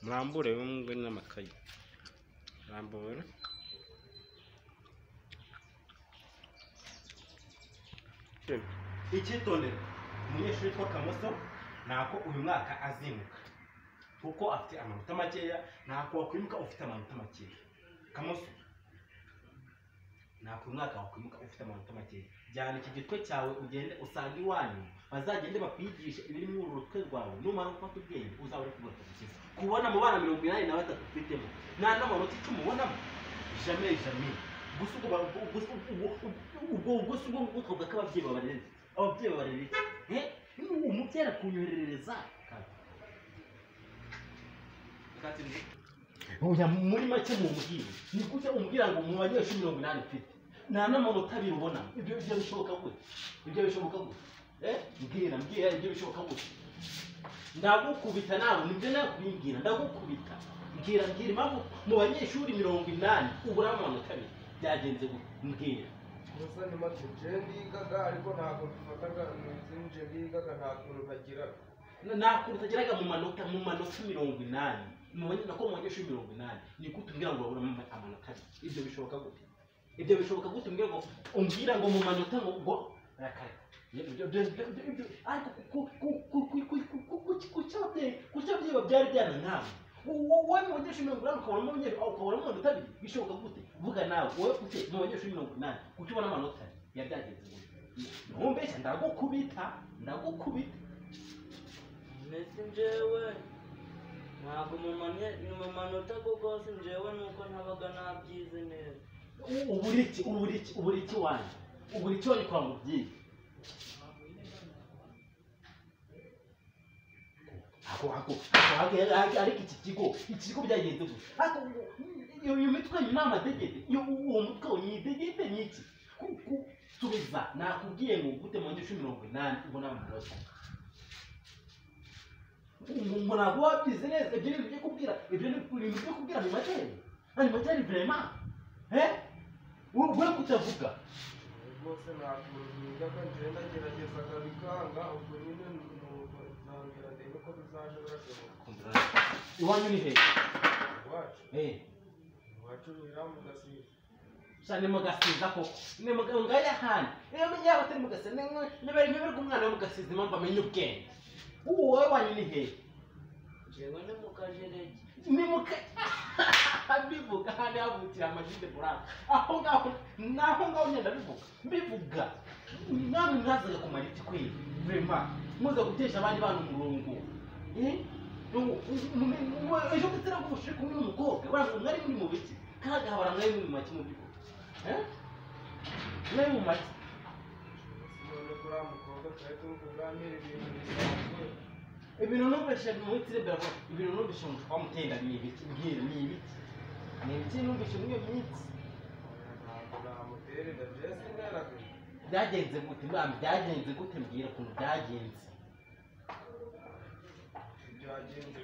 murambure bimwe n'amakayi rambura icyitondere umunyeshuri witwa Kamoso nako uyu mwaka azimuka kuko afite amanota makeya nako wakwimuka ufite amanota makeya Kamoso nako uyu mwaka wakwimuka ufite amanota makeya jyana iki gitwe cyawe ugende usanga iwanyu bazagende bakwigisha ibiri mu rutwe rwawe numara gufata ubwenge uzabure kubaka gukiza kubona mu bana 83 ufitemo nta n'amanota 10 ubonamo jamais ubwo utobwa k'ababyeyi babareze ababyeyi babareze umubyera kunyorereza oya muri make mu mubwire ni gute umbwira ngo mu banyeshuri 80 ufite nta n'amanota 2 ubonamo ibyo bishoboka gute mbwira ibyo bishoboka gute ndagukubita nawe nibyo nakubimbwira ndagukubita mbwira impamvu mu banyeshuri 80 ubura amanota 2 byagenze gute mbwira gusa ni matuje ndigaga ariko ntabwo bifataga nzinje ndigaga ntabwo ntagira utageraga mu manota 80 mubonye nako mu banyeshuri 80 ni kutumbwira ngo babura amanota 2 ibyo bishoboka gute umbwira ngo mu manota ngo rakare kucyo byari byana nawe wowe mu banyeshuri 80 ukabona amanota 2 bishoboka gute vuga nawe wowe kute mu banyeshuri 80 kucyo ubona amanota yabyagenze ntumbeshya ndagukubita mbese njyewe ntabwo mu manota rwose njyewe nuko ntabaga nabyize neza uburiki wanjye kwa mubyeyi ariko iki kigo byagenze gute iyo mitwe ni amadegede uwo mutwe nyidegede ni iki subiza nakubwiye ngo gute mu banyeshuri 80 ubona amanota ngo ntabwo wabyize neza ibyo ni ibyo kubwira mu materi vraiment wowe kutavuga rwose ntabwo nigaga ngenda gerageza akabikanga ubwo nyine nzongera ndebe ko bizaje birashoboka iwanyu ni hehe iwacu rira mu Gasiza cyane mu Gasiza koko ni mu ngaya hano iyo menya batari mu Gasiza nibari umwana wo mu Gasiza impamvu amenye ubwenge wowe wanyu ni hehe jewe ni mu Kajerege ni mu bivuga hano havukira amajide buraka aho ngaho nyenda bivuga namwe mwazaga kumara iki kweli vraiment muza gutesha abandi bantu umurongo ejo gutera gushika kumwe n'umukobwa baravuga mwari muri mu biki kagahora mwari muri make mu by'ukuri mwari mu make none kuri amukobwa twari tukuganira ibintu numvise mu itsire ibintu numvise mu twamutenda ni ibiki mbwira ni ibiki numvise muri iyo minsi namuterera byese naraga byagenze gute mbwira ukuntu byagenze byagenze